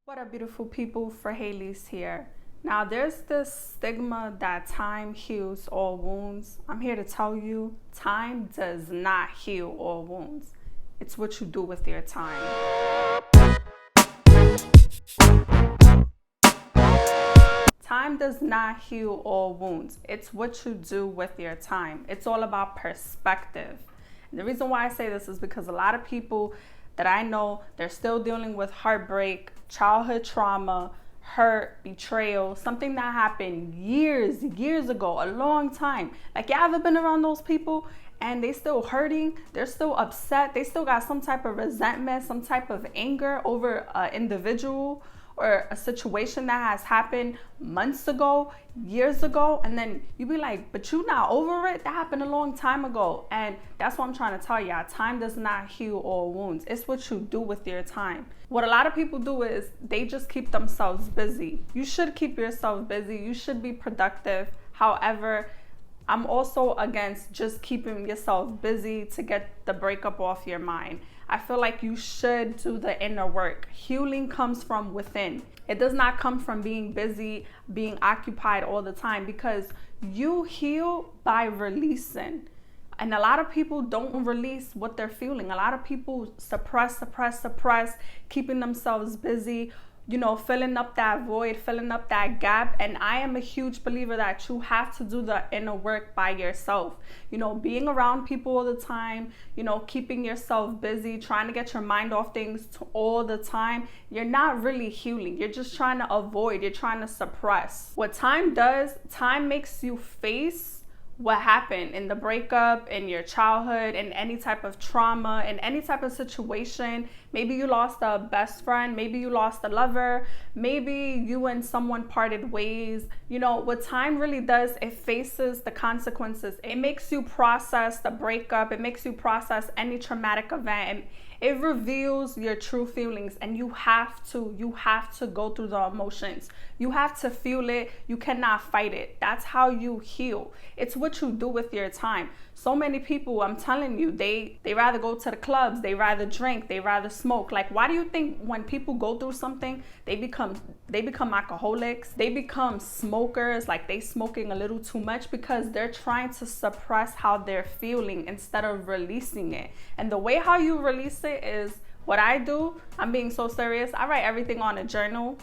What up, beautiful people? For Haley's here. Now, there's this stigma that time heals all wounds. I'm here to tell you, time does not heal all wounds. It's what you do with your time. Time does not heal all wounds. It's what you do with your time. It's all about perspective. And the reason why I say this is because a lot of people that I know, they're still dealing with heartbreak, childhood trauma, hurt, betrayal, something that happened years ago, a long time. Like, you ever been around those people and they still hurting, they're still upset, they still got some type of resentment, some type of anger over an individual or a situation that has happened months ago, years ago, and then you be like, but you not over it? That happened a long time ago. And that's what I'm trying to tell y'all. Time does not heal all wounds. It's what you do with your time. What a lot of people do is they just keep themselves busy. You should keep yourself busy. You should be productive. However, I'm also against just keeping yourself busy to get the breakup off your mind. I feel like you should do the inner work. Healing comes from within. It does not come from being busy, being occupied all the time, because you heal by releasing. And a lot of people don't release what they're feeling. A lot of people suppress, keeping themselves busy, filling up that void, filling up that gap. And I am a huge believer that you have to do the inner work by yourself. Being around people all the time, keeping yourself busy, trying to get your mind off things all the time, you're not really healing. You're just trying to avoid, you're trying to suppress. What time does, time makes you face what happened in the breakup, in your childhood, in any type of trauma, in any type of situation. Maybe you lost a best friend, maybe you lost a lover, maybe you and someone parted ways. What time really does, it faces the consequences. It makes you process the breakup, it makes you process any traumatic event, and it reveals your true feelings. And you have to go through the emotions. You have to feel it. You cannot fight it. That's how you heal. It's what you do with your time. So many people, I'm telling you, they rather go to the clubs, they rather drink, they rather smoke. Like, why do you think when people go through something, they become alcoholics, they become smokers, like they smoking a little too much? Because they're trying to suppress how they're feeling instead of releasing it. And the way how you release it is what I do. I'm being so serious. I write everything on a journal.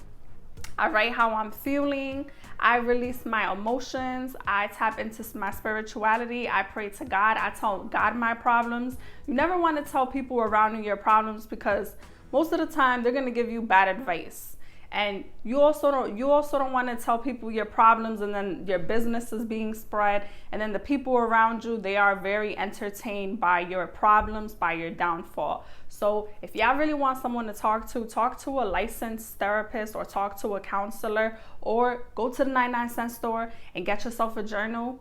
I write how I'm feeling. I release my emotions. I tap into my spirituality. I pray to God. I tell God my problems. You never want to tell people around you your problems, because most of the time they're going to give you bad advice. And you also don't want to tell people your problems, and then your business is being spread, and then the people around you, they are very entertained by your problems, by your downfall. So if y'all really want someone to talk to a licensed therapist, or talk to a counselor, or go to the 99-cent store and get yourself a journal.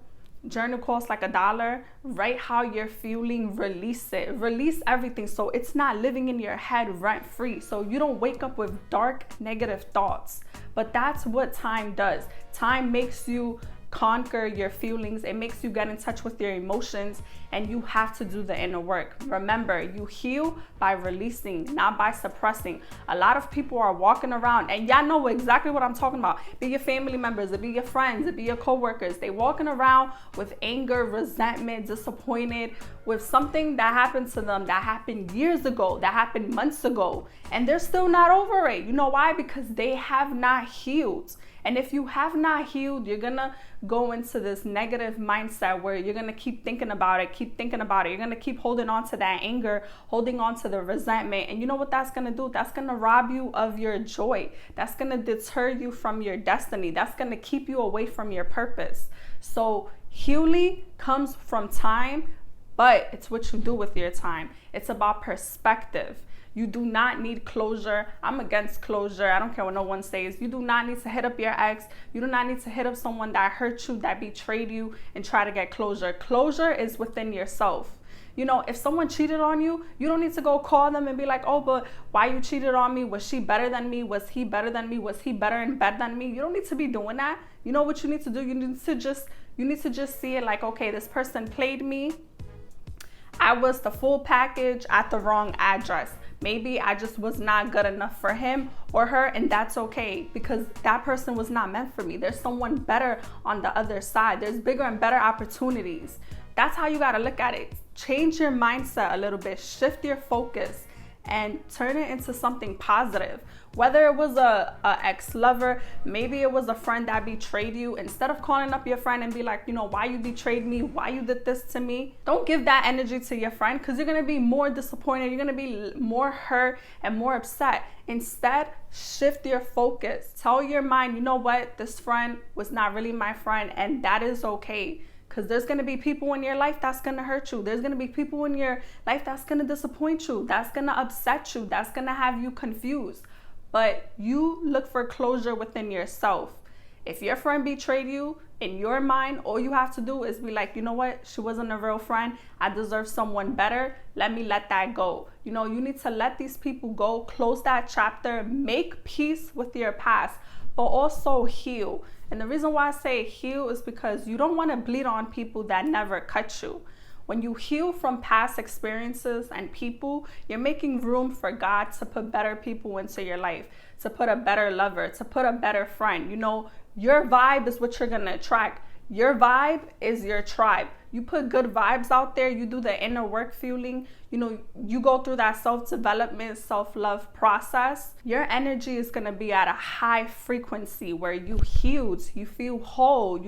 Journal costs like $1. Write how you're feeling, release it, release everything, so it's not living in your head rent free, so you don't wake up with dark, negative thoughts. But that's what time does. Time makes you conquer your feelings. It makes you get in touch with your emotions, and you have to do the inner work. Remember, you heal by releasing, not by suppressing. A lot of people are walking around, and y'all know exactly what I'm talking about. Be your family members, it be your friends, it be your co-workers. They walking around with anger, resentment, disappointed with something that happened to them, that happened years ago, that happened months ago, and they're still not over it. You know why? Because they have not healed. And if you have not healed, you're gonna go into this negative mindset where you're gonna keep thinking about it. You're gonna keep holding on to that anger, holding on to the resentment. And you know what that's gonna do? That's gonna rob you of your joy. That's gonna deter you from your destiny. That's gonna keep you away from your purpose. So healing comes from time, but it's what you do with your time. It's about perspective. You do not need closure. I'm against closure. I don't care what no one says. You do not need to hit up your ex. You do not need to hit up someone that hurt you, that betrayed you, and try to get closure. Closure is within yourself. If someone cheated on you, you don't need to go call them and be like, oh, but why you cheated on me? Was she better than me? Was he better than me? Was he better in bed than me? You don't need to be doing that. You know what you need to do? You need to just see it like, okay, this person played me. I was the full package at the wrong address. Maybe I just was not good enough for him or her, and that's okay, because that person was not meant for me. There's someone better on the other side. There's bigger and better opportunities. That's how you got to look at it. Change your mindset a little bit, shift your focus, and turn it into something positive. Whether it was a ex-lover, maybe it was a friend that betrayed you. Instead of calling up your friend and be like, why you betrayed me, why you did this to me, don't give that energy to your friend, because you're going to be more disappointed, you're going to be more hurt and more upset. Instead, shift your focus. Tell your mind, you know what, this friend was not really my friend, and that is okay. Because there's going to be people in your life that's going to hurt you. There's going to be people in your life that's going to disappoint you, that's going to upset you, that's going to have you confused. But you look for closure within yourself. If your friend betrayed you, in your mind, all you have to do is be like, you know what? She wasn't a real friend. I deserve someone better. Let me let that go. You need to let these people go, close that chapter, make peace with your past, but also heal. And the reason why I say heal is because you don't want to bleed on people that never cut you. When you heal from past experiences and people, you're making room for God to put better people into your life, to put a better lover, to put a better friend. Your vibe is what you're going to attract. Your vibe is your tribe. You put good vibes out there, you do the inner work fueling, you go through that self-development, self-love process. Your energy is going to be at a high frequency where you healed, you feel whole,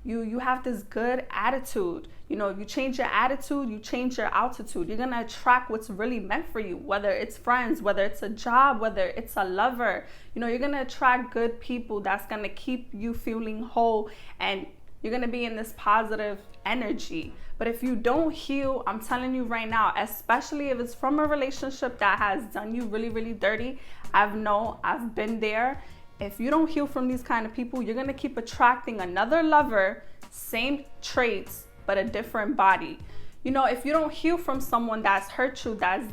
you have this good attitude. You change your attitude, you change your altitude. You're going to attract what's really meant for you, whether it's friends, whether it's a job, whether it's a lover. You're going to attract good people that's going to keep you feeling whole, and you're going to be in this positive energy. But if you don't heal, I'm telling you right now, especially if it's from a relationship that has done you really, really dirty, I've been there. If you don't heal from these kind of people, you're going to keep attracting another lover, same traits, but a different body. If you don't heal from someone that's hurt you, that's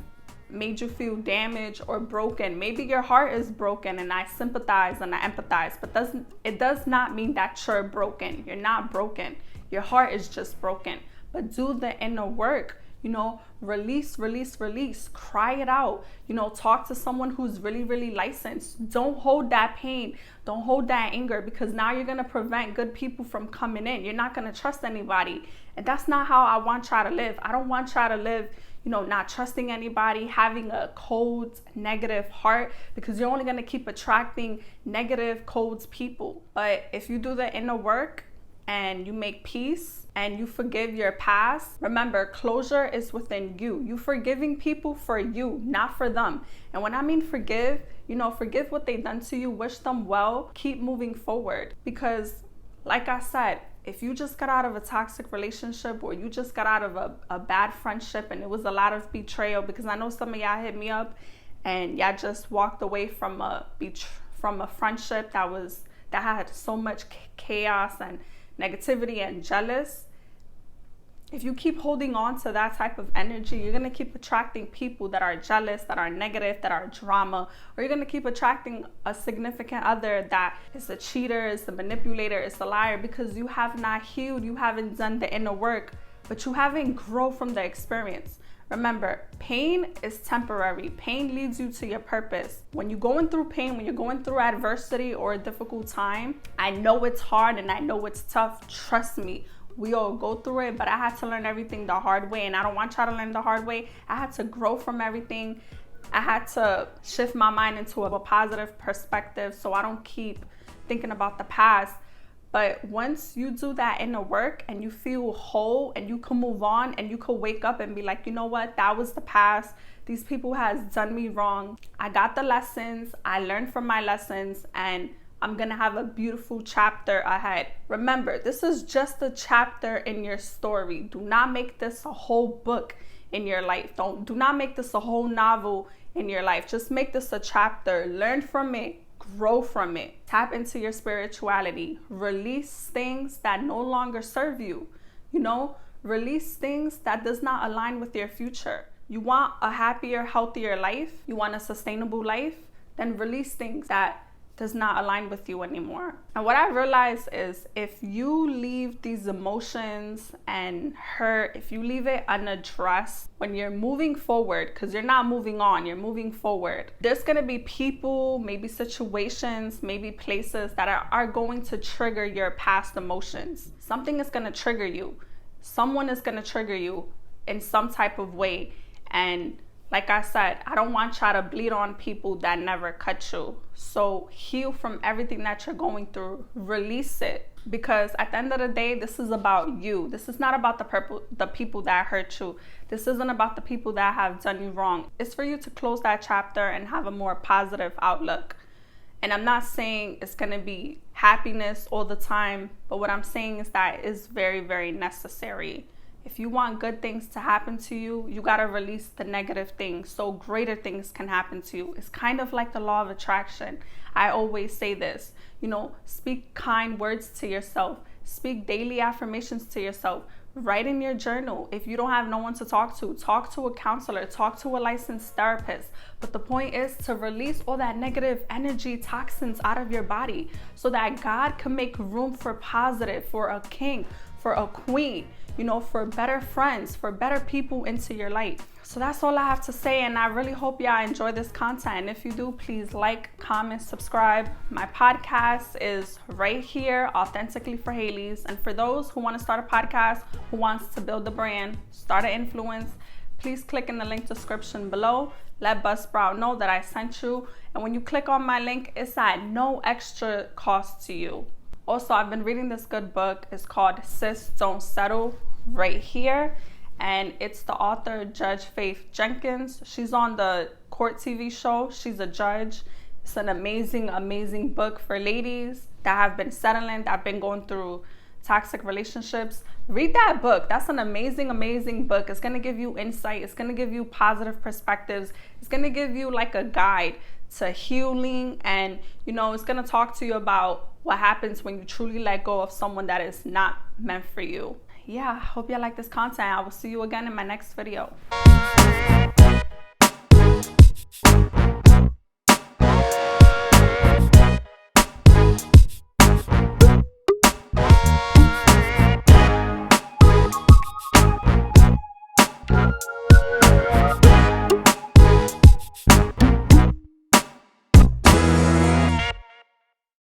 made you feel damaged or broken, maybe your heart is broken, and I sympathize and I empathize, but it does not mean that you're broken. You're not broken. Your heart is just broken. But do the inner work. Release, cry it out. Talk to someone who's really, really licensed. Don't hold that pain. Don't hold that anger, because now you're going to prevent good people from coming in. You're not going to trust anybody. And that's not how I want y'all to live. I don't want y'all to live, not trusting anybody, having a cold, negative heart, because you're only going to keep attracting negative, cold people. But if you do the inner work and you make peace and you forgive your past, remember, closure is within you. You forgiving people for you, not for them. And when I mean forgive, forgive what they've done to you, wish them well, keep moving forward. Because like I said, if you just got out of a toxic relationship, or you just got out of a bad friendship and it was a lot of betrayal, because I know some of y'all hit me up and y'all just walked away from a friendship that had so much chaos and negativity and jealous. If you keep holding on to that type of energy, you're going to keep attracting people that are jealous, that are negative, that are drama, or you're going to keep attracting a significant other that is a cheater, is a manipulator, is a liar, because you have not healed, you haven't done the inner work, but you haven't grown from the experience. Remember, pain is temporary. Pain leads you to your purpose. When you're going through pain, when you're going through adversity or a difficult time, I know it's hard and I know it's tough. Trust me. We all go through it, but I had to learn everything the hard way, and I don't want y'all to learn the hard way. I had to grow from everything. I had to shift my mind into a positive perspective so I don't keep thinking about the past. But once you do that inner work and you feel whole and you can move on and you can wake up and be like, you know what, that was the past. These people has done me wrong. I got the lessons. I learned from my lessons, and I'm going to have a beautiful chapter ahead. Remember, this is just a chapter in your story. Do not make this a whole book in your life. Do not make this a whole novel in your life. Just make this a chapter. Learn from it. Grow from it. Tap into your spirituality. Release things that no longer serve you. Release things that does not align with your future. You want a happier, healthier life? You want a sustainable life? Then release things that does not align with you anymore. And what I realized is if you leave these emotions and hurt, if you leave it unaddressed, when you're moving forward, because you're not moving on, you're moving forward, there's going to be people, maybe situations, maybe places that are going to trigger your past emotions. Something is going to trigger you. Someone is going to trigger you in some type of way. And like I said, I don't want y'all to bleed on people that never cut you. So heal from everything that you're going through. Release it. Because at the end of the day, this is about you. This is not about the people that hurt you. This isn't about the people that have done you wrong. It's for you to close that chapter and have a more positive outlook. And I'm not saying it's going to be happiness all the time. But what I'm saying is that it's very, very necessary. If you want good things to happen to you, you got to release the negative things so greater things can happen to you. It's kind of like the law of attraction. I always say this, speak kind words to yourself. Speak daily affirmations to yourself. Write in your journal. If you don't have no one to talk to a counselor, talk to a licensed therapist. But the point is to release all that negative energy, toxins out of your body so that God can make room for positive, for a king, for a queen, for better friends, for better people into your life. So that's all I have to say, and I really hope y'all enjoy this content. And if you do, please like, comment, subscribe. My podcast is right here, Authentically for Haley's. And for those who want to start a podcast, who wants to build a brand, start an influence, please click in the link description below. Let Buzzsprout know that I sent you. And when you click on my link, it's at no extra cost to you. Also, I've been reading this good book. It's called Sis, Don't Settle, right here. And it's the author, Judge Faith Jenkins. She's on the Court TV show. She's a judge. It's an amazing, amazing book for ladies that have been settling, that have been going through toxic relationships. Read that book. That's an amazing, amazing book. It's going to give you insight. It's going to give you positive perspectives. It's going to give you like a guide to healing. And, it's going to talk to you about what happens when you truly let go of someone that is not meant for you. Yeah, hope y'all like this content. I will see you again in my next video.